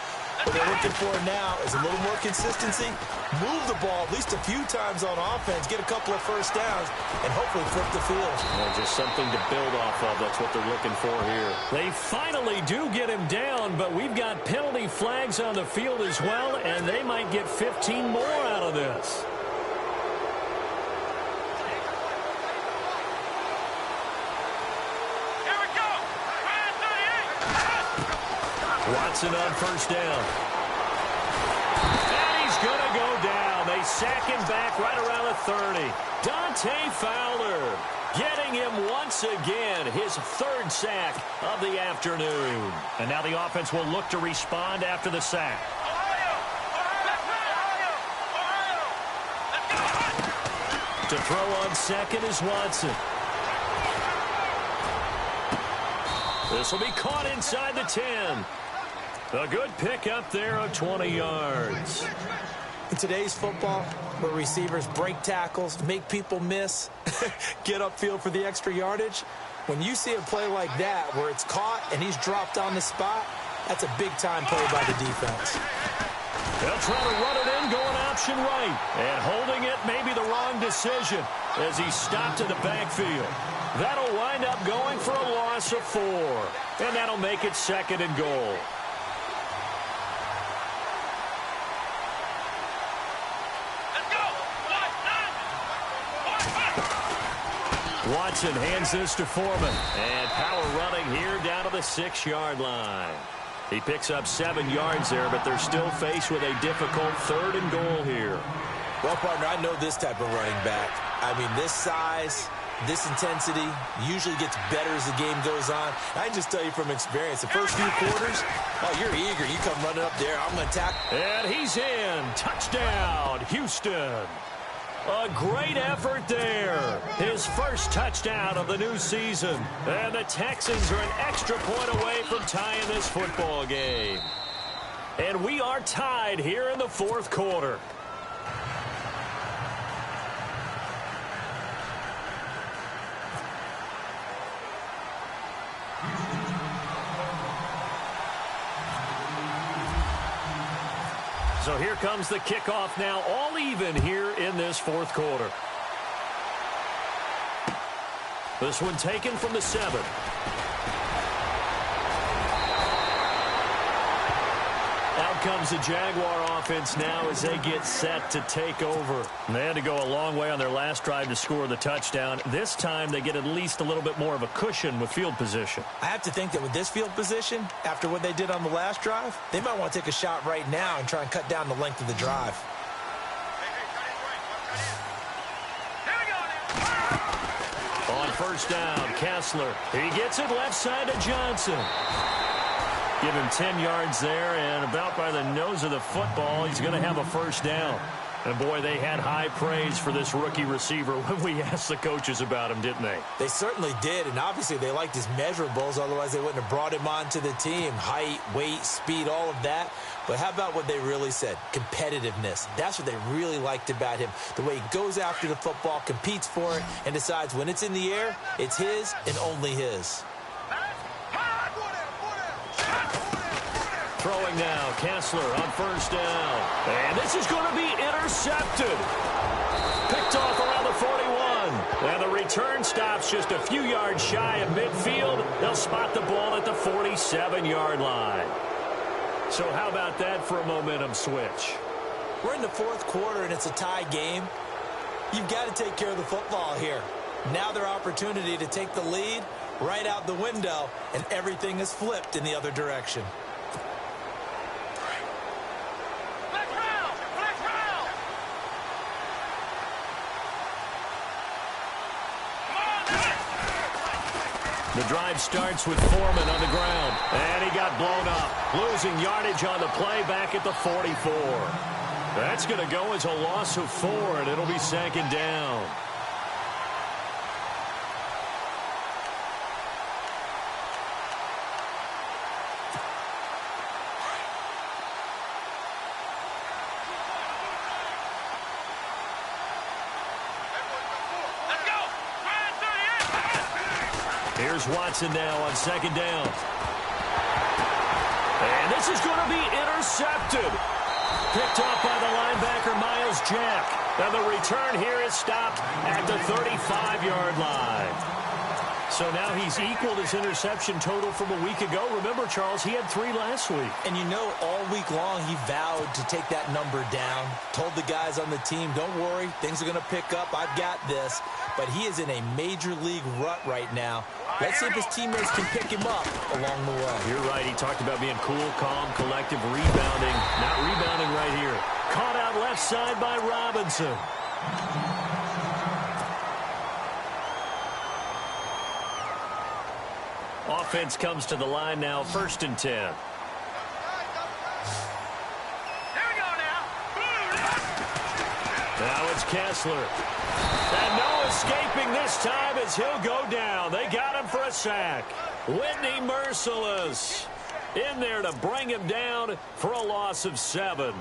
What they're looking for now is a little more consistency, move the ball at least a few times on offense, get a couple of first downs, and hopefully flip the field. Well, just something to build off of. That's what they're looking for here. They finally do get him down, but we've got penalty flags on the field as well, and they might get 15 more out of this. Watson on first down. And he's going to go down. They sack him back right around the 30. Dante Fowler getting him once again, his 3rd sack of the afternoon. And now the offense will look to respond after the sack. To throw on second is Watson. This will be caught inside the 10. A good pickup there of 20 yards. In today's football, where receivers break tackles, make people miss, get upfield for the extra yardage, when you see a play like that where it's caught and he's dropped on the spot, that's a big-time play by the defense. They'll try to run it in, going option right. And holding it may be the wrong decision as he stopped in the backfield. That'll wind up going for a loss of 4. And that'll make it second and goal. Watson hands this to Foreman. And power running here down to the 6-yard line. He picks up 7 yards there, but they're still faced with a difficult 3rd and goal here. Well, partner, I know this type of running back. I mean, this size, this intensity usually gets better as the game goes on. I can just tell you from experience, the first few quarters, oh, you're eager. You come running up there, I'm going to tackle. And he's in. Touchdown, Houston. A great effort there. His first touchdown of the new season. And the Texans are an extra point away from tying this football game. And we are tied here in the 4th quarter. So here comes the kickoff now, all even here in this 4th quarter. This one taken from the 7. Out comes the Jaguar offense now as they get set to take over. And they had to go a long way on their last drive to score the touchdown. This time they get at least a little bit more of a cushion with field position. I have to think that with this field position, after what they did on the last drive, they might want to take a shot right now and try and cut down the length of the drive. On first down, Kessler. He gets it left side to Johnson. Give him 10 yards there, and about by the nose of the football, he's going to have a first down. And, boy, they had high praise for this rookie receiver when we asked the coaches about him, didn't they? They certainly did, and obviously they liked his measurables. Otherwise, they wouldn't have brought him onto the team. Height, weight, speed, all of that. But how about what they really said? Competitiveness. That's what they really liked about him. The way he goes after the football, competes for it, and decides when it's in the air, it's his and only his. Throwing now, Kessler on first down. And this is going to be intercepted. Picked off around the 41. And the return stops just a few yards shy of midfield. They'll spot the ball at the 47-yard line. So how about that for a momentum switch? We're in the 4th quarter, and it's a tie game. You've got to take care of the football here. Now their opportunity to take the lead right out the window, and everything is flipped in the other direction. The drive starts with Foreman on the ground. And he got blown up. Losing yardage on the play back at the 44. That's going to go as a loss of 4, and it'll be 2nd down. Here's Watson now on 2nd down. And this is going to be intercepted. Picked off by the linebacker, Miles Jack. And the return here is stopped at the 35-yard line. So now he's equaled his interception total from a week ago. Remember, Charles, he had 3 last week. And you know, all week long he vowed to take that number down. Told the guys on the team, don't worry, things are going to pick up. I've got this. But he is in a major league rut right now. Let's see if his teammates can pick him up along the way. You're right. He talked about being cool, calm, collective, rebounding. Not rebounding right here. Caught out left side by Robinson. Offense comes to the line now, 1st and 10. Here we go now. Now it's Kessler. And no escaping this time as he'll go down. They got him for a sack. Whitney Merciless in there to bring him down for a loss of 7.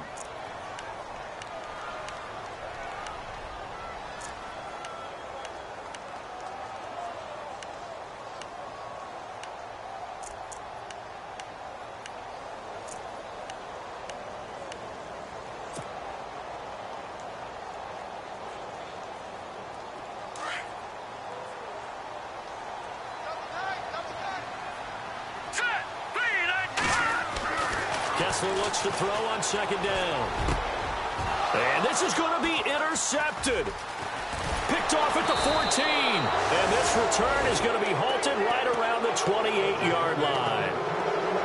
Kessler looks to throw on 2nd down. And this is going to be intercepted. Picked off at the 14. And this return is going to be halted right around the 28-yard line.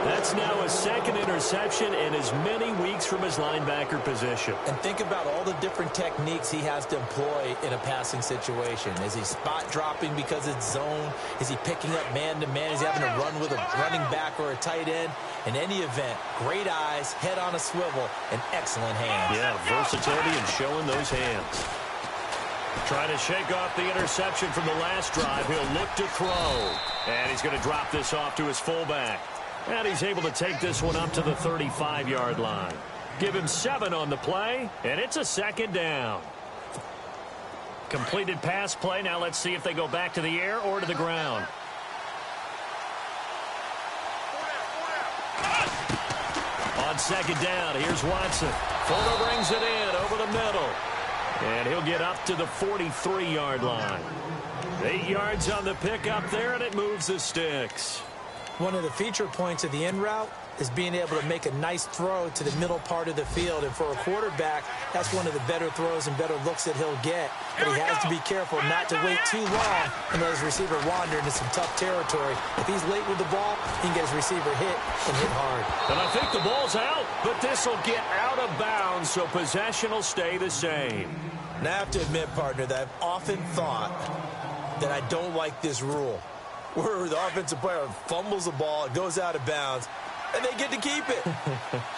That's now a 2nd interception in as many weeks from his linebacker position. And think about all the different techniques he has to employ in a passing situation. Is he spot dropping because it's zone? Is he picking up man-to-man? Is he having to run with a running back or a tight end? In any event, great eyes, head on a swivel, and excellent hands. Yeah, versatility and showing those hands. Trying to shake off the interception from the last drive. He'll look to throw. And he's going to drop this off to his fullback. And he's able to take this one up to the 35-yard line. Give him 7 on the play, and it's a 2nd down. Completed pass play. Now let's see if they go back to the air or to the ground. On 2nd down, here's Watson. Fuller brings it in over the middle. And he'll get up to the 43-yard line. 8 yards on the pickup there, and it moves the sticks. One of the feature points of the in route is being able to make a nice throw to the middle part of the field. And for a quarterback, that's one of the better throws and better looks that he'll get. But he has to be careful not to wait too long and let his receiver wander into some tough territory. If he's late with the ball, he can get his receiver hit and hit hard. And I think the ball's out, but this will get out of bounds, so possession will stay the same. And I have to admit, partner, that I've often thought that I don't like this rule, where the offensive player fumbles the ball, it goes out of bounds, and they get to keep it.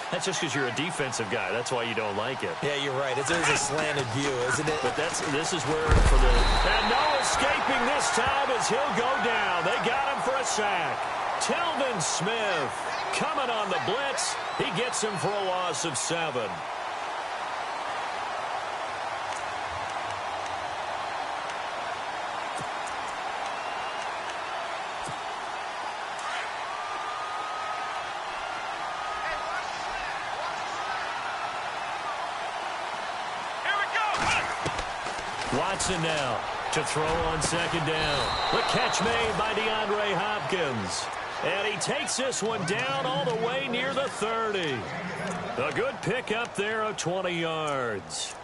That's just because you're a defensive guy. That's why you don't like it. Yeah, you're right. It's a slanted view, isn't it? But this is where for the... And no escaping this time as he'll go down. They got him for a sack. Telvin Smith coming on the blitz. He gets him for a loss of 7. Watson now to throw on 2nd down. The catch made by DeAndre Hopkins. And he takes this one down all the way near the 30. A good pickup there of 20 yards.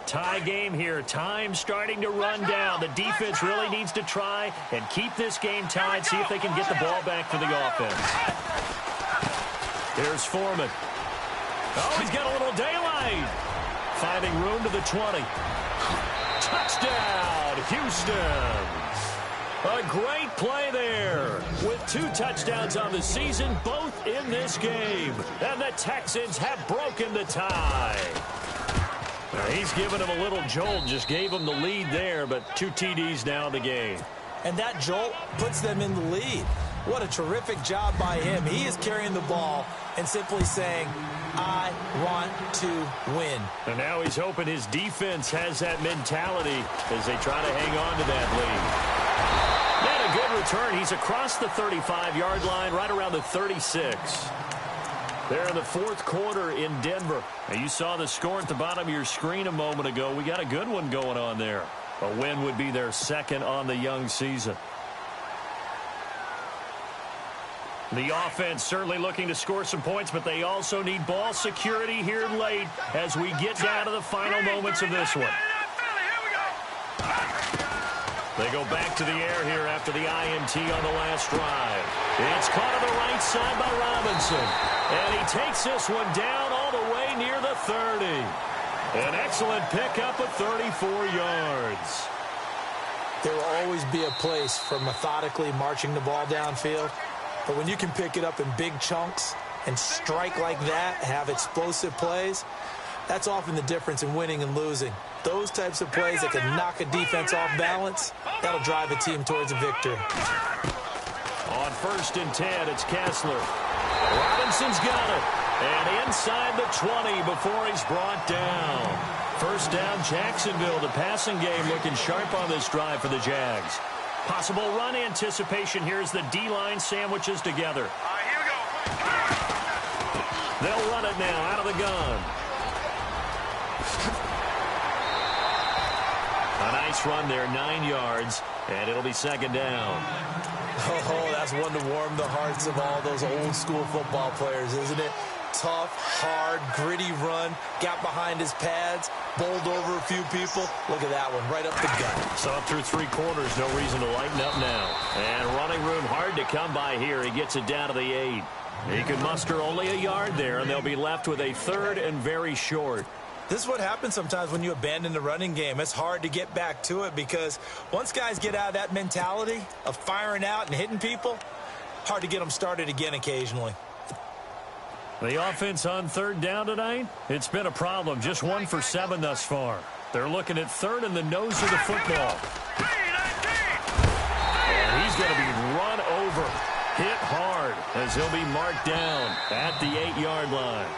Tie game here. Time starting to run down. The defense really needs to try and keep this game tied. See if they can get the ball back for the offense. Here's Foreman. Oh, he's got a little daylight. Finding room to the 20. Touchdown, Houston. A great play there. With 2 touchdowns on the season, both in this game. And the Texans have broken the tie. He's given him a little jolt, just gave him the lead there, but 2 TDs now in the game. And that jolt puts them in the lead. What a terrific job by him. He is carrying the ball and simply saying, I want to win. And now he's hoping his defense has that mentality as they try to hang on to that lead. And a good return. He's across the 35-yard line, right around the 36. There in the 4th quarter in Denver. Now you saw the score at the bottom of your screen a moment ago. We got a good one going on there. A win would be their 2nd on the young season. The offense certainly looking to score some points, but they also need ball security here late as we get down to the final moments of this one. They go back to the air here after the INT on the last drive. It's caught on the right side by Robinson. And he takes this one down all the way near the 30. An excellent pickup of 34 yards. There will always be a place for methodically marching the ball downfield. But when you can pick it up in big chunks and strike like that, have explosive plays, that's often the difference in winning and losing. Those types of plays that can knock a defense off balance, that'll drive a team towards a victory. On 1st and 10, it's Kessler. Robinson's got it. And inside the 20 before he's brought down. First down, Jacksonville. The passing game looking sharp on this drive for the Jags. Possible run anticipation here as the D-line sandwiches together. Here we go. They'll run it now out of the gun. A nice run there, 9 yards, and it'll be 2nd down. Oh, that's one to warm the hearts of all those old-school football players, isn't it? Tough, hard, gritty run, got behind his pads, bowled over a few people. Look at that one, right up the gut. So up through 3 quarters, no reason to lighten up now. And running room hard to come by here. He gets it down to the 8. He can muster only a yard there, and they'll be left with a 3rd and very short. This is what happens sometimes when you abandon the running game. It's hard to get back to it because once guys get out of that mentality of firing out and hitting people, hard to get them started again occasionally. The offense on 3rd down tonight, it's been a problem. Just 1 for 7 thus far. They're looking at 3rd in the nose of the football. And he's going to be run over, hit hard, as he'll be marked down at the 8-yard line.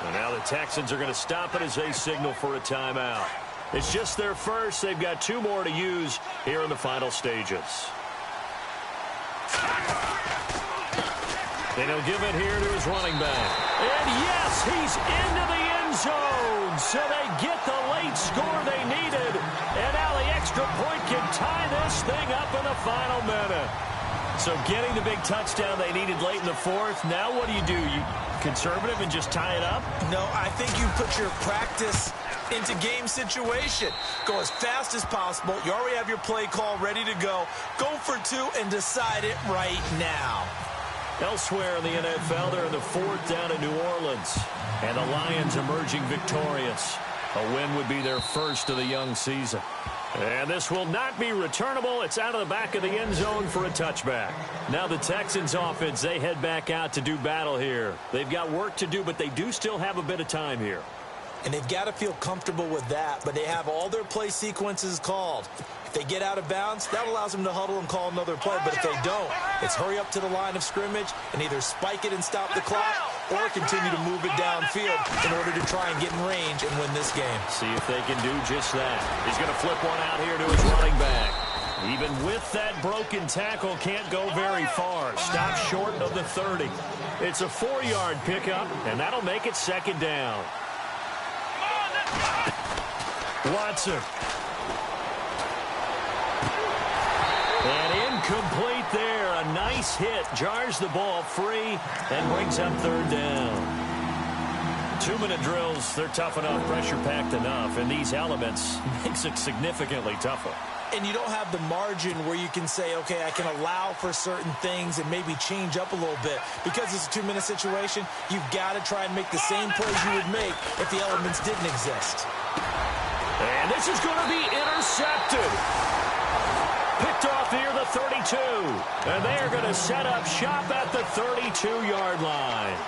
And now the Texans are going to stop it as they signal for a timeout. It's just their first. They've got 2 more to use here in the final stages. And he'll give it here to his running back. And yes, he's into the end zone. So they get the late score they needed. And now the extra point can tie this thing up in the final minute. So getting the big touchdown they needed late in the 4th. Now what do? You conservative and just tie it up? No, I think you put your practice into game situation. Go as fast as possible. You already have your play call ready to go. Go for 2 and decide it right now. Elsewhere in the NFL, they're in the 4th down in New Orleans. And the Lions emerging victorious. A win would be their first of the young season. And this will not be returnable. It's out of the back of the end zone for a touchback. Now the Texans offense, they head back out to do battle here. They've got work to do, but they do still have a bit of time here. And they've got to feel comfortable with that, but they have all their play sequences called. If they get out of bounds, that allows them to huddle and call another play. But if they don't, it's hurry up to the line of scrimmage and either spike it and stop the clock or continue to move it downfield in order to try and get in range and win this game. See if they can do just that. He's going to flip one out here to his running back. Even with that broken tackle, can't go very far. Stop short of the 30. It's a 4-yard pickup, and that'll make it 2nd down. Watson. And incomplete there. A nice hit. Jars the ball free and brings up 3rd down. 2-minute drills, they're tough enough, pressure-packed enough, and these elements makes it significantly tougher. And you don't have the margin where you can say, okay, I can allow for certain things and maybe change up a little bit. Because it's a 2-minute situation, you've got to try and make the same plays you would make if the elements didn't exist. And this is going to be intercepted. Picked off near the 32. And they are going to set up shop at the 32-yard line.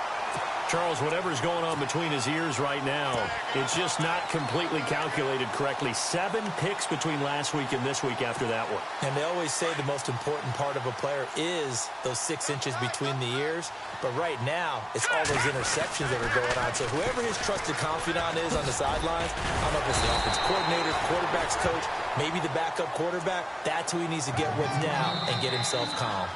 Charles, whatever's going on between his ears right now, it's just not completely calculated correctly. 7 picks between last week and this week after that one. And they always say the most important part of a player is those 6 inches between the ears. But right now, it's all those interceptions that are going on. So whoever his trusted confidant is on the sidelines, I don't know if it's the offense coordinator, quarterback's coach, maybe the backup quarterback, that's who he needs to get with now and get himself calm.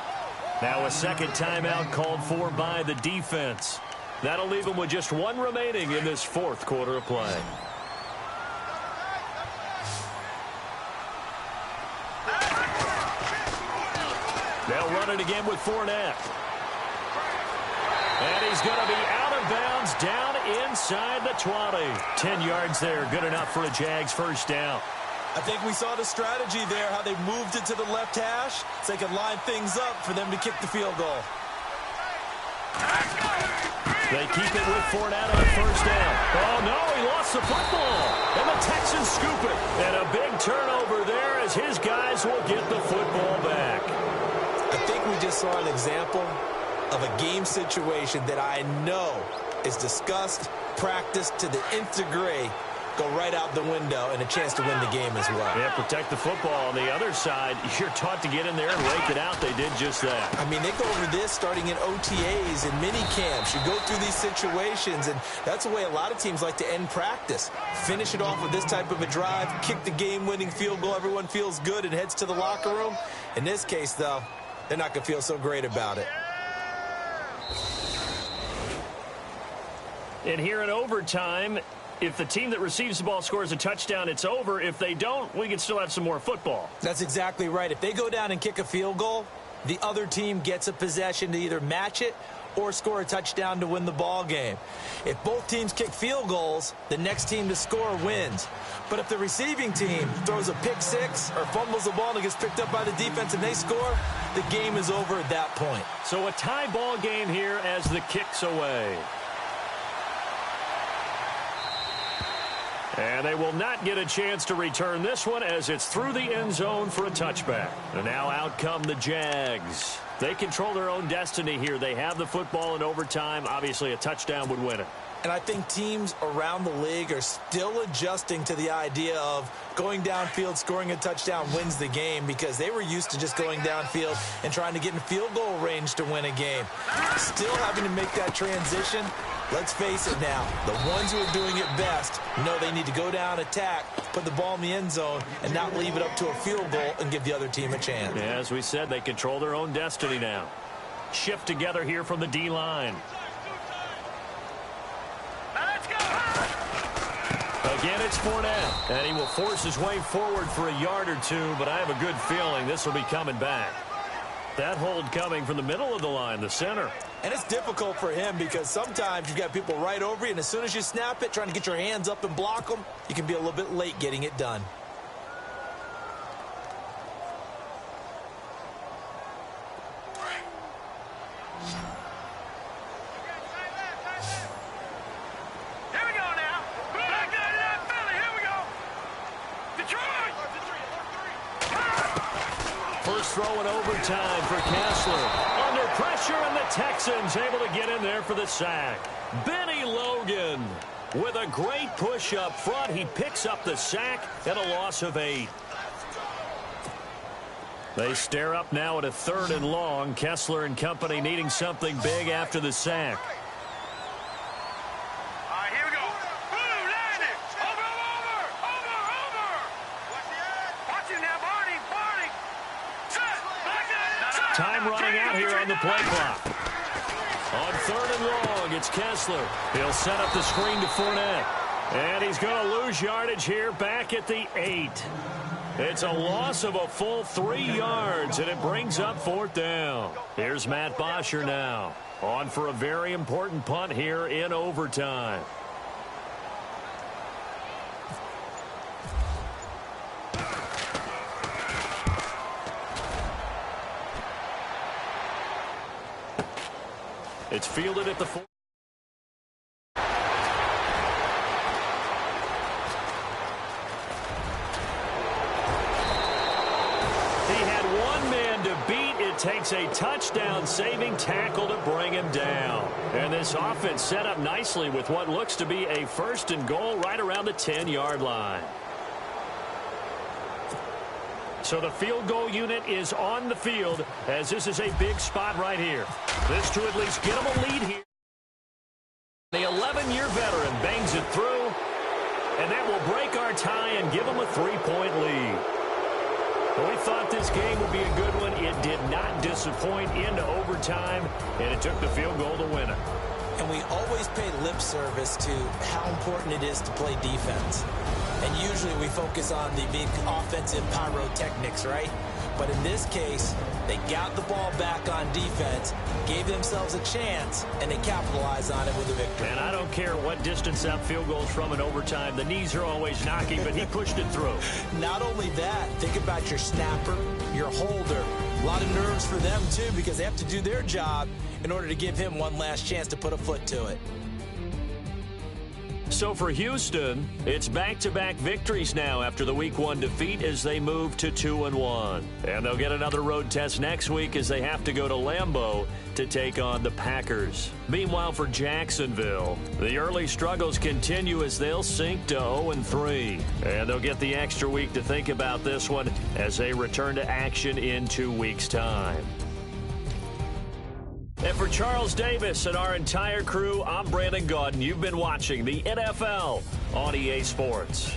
Now a second timeout called for by the defense. That'll leave them with just 1 remaining in this 4th quarter of play. They'll run it again with Fournette. And he's going to be out of bounds down inside the 20. 10 yards there, good enough for a Jags first down. I think we saw the strategy there, how they moved it to the left hash so they could line things up for them to kick the field goal. They keep it with Fournette on 1st down. Oh, no, he lost the football. And the Texans scoop it. And a big turnover there as his guys will get the football back. I think we just saw an example of a game situation that I know is discussed, practiced to the nth degree, go right out the window, and a chance to win the game as well. Yeah, protect the football. On the other side, you're taught to get in there and rake it out. They did just that. I mean, they go over this starting in OTAs and mini camps. You go through these situations, and that's the way a lot of teams like to end practice. Finish it off with this type of a drive, kick the game-winning field goal. Everyone feels good and heads to the locker room. In this case, though, they're not going to feel so great about it. And here in overtime, if the team that receives the ball scores a touchdown, it's over. If they don't, we can still have some more football. That's exactly right. If they go down and kick a field goal, the other team gets a possession to either match it or score a touchdown to win the ball game. If both teams kick field goals, the next team to score wins. But if the receiving team throws a pick six or fumbles the ball and it gets picked up by the defense and they score, the game is over at that point. So a tie ball game here as the kick's away. And they will not get a chance to return this one as it's through the end zone for a touchback. And now out come the Jags. They control their own destiny here. They have the football in overtime. Obviously, a touchdown would win it. And I think teams around the league are still adjusting to the idea of going downfield, scoring a touchdown wins the game, because they were used to just going downfield and trying to get in field goal range to win a game. Still having to make that transition. Let's face it now, the ones who are doing it best know they need to go down, attack, put the ball in the end zone, and not leave it up to a field goal and give the other team a chance. Yeah, as we said, they control their own destiny now. Shift together here from the D-line. Again, it's Fournette, and he will force his way forward for a yard or two, but I have a good feeling this will be coming back. That hold coming from the middle of the line, the center. And it's difficult for him because sometimes you've got people right over you, and as soon as you snap it, trying to get your hands up and block them, you can be a little bit late getting it done. First throw in overtime for Kessler. Under pressure, and the Texans able to get in there for the sack. Benny Logan with a great push up front. He picks up the sack and a loss of 8. They stare up now at a 3rd and long. Kessler and company needing something big after the sack. Time running out here on the play clock. On 3rd and long, it's Kessler. He'll set up the screen to Fournette. And he's going to lose yardage here back at the 8. It's a loss of a full 3 yards, and it brings up 4th down. Here's Matt Bosher now. On for a very important punt here in overtime. It's fielded at the 4. He had one man to beat. It takes a touchdown-saving tackle to bring him down. And this offense set up nicely with what looks to be a 1st and goal right around the 10-yard line. So the field goal unit is on the field as this is a big spot right here. This to at least get them a lead here. The 11-year veteran bangs it through, and that will break our tie and give them a 3-point lead. We thought this game would be a good one. It did not disappoint into overtime, and it took the field goal to win it. And we always pay lip service to how important it is to play defense. And usually we focus on the big offensive pyrotechnics, right? But in this case, they got the ball back on defense, gave themselves a chance, and they capitalized on it with a victory. And I don't care what distance that field goal is from in overtime. The knees are always knocking, but he pushed it through. Not only that, think about your snapper, your holder. A lot of nerves for them, too, because they have to do their job in order to give him one last chance to put a foot to it. So for Houston, it's back-to-back victories now after the Week 1 defeat as they move to 2-1. And they'll get another road test next week as they have to go to Lambeau to take on the Packers. Meanwhile, for Jacksonville, the early struggles continue as they'll sink to 0-3. And they'll get the extra week to think about this one as they return to action in 2 weeks' time. And for Charles Davis and our entire crew, I'm Brandon Gaudin. You've been watching the NFL on EA Sports.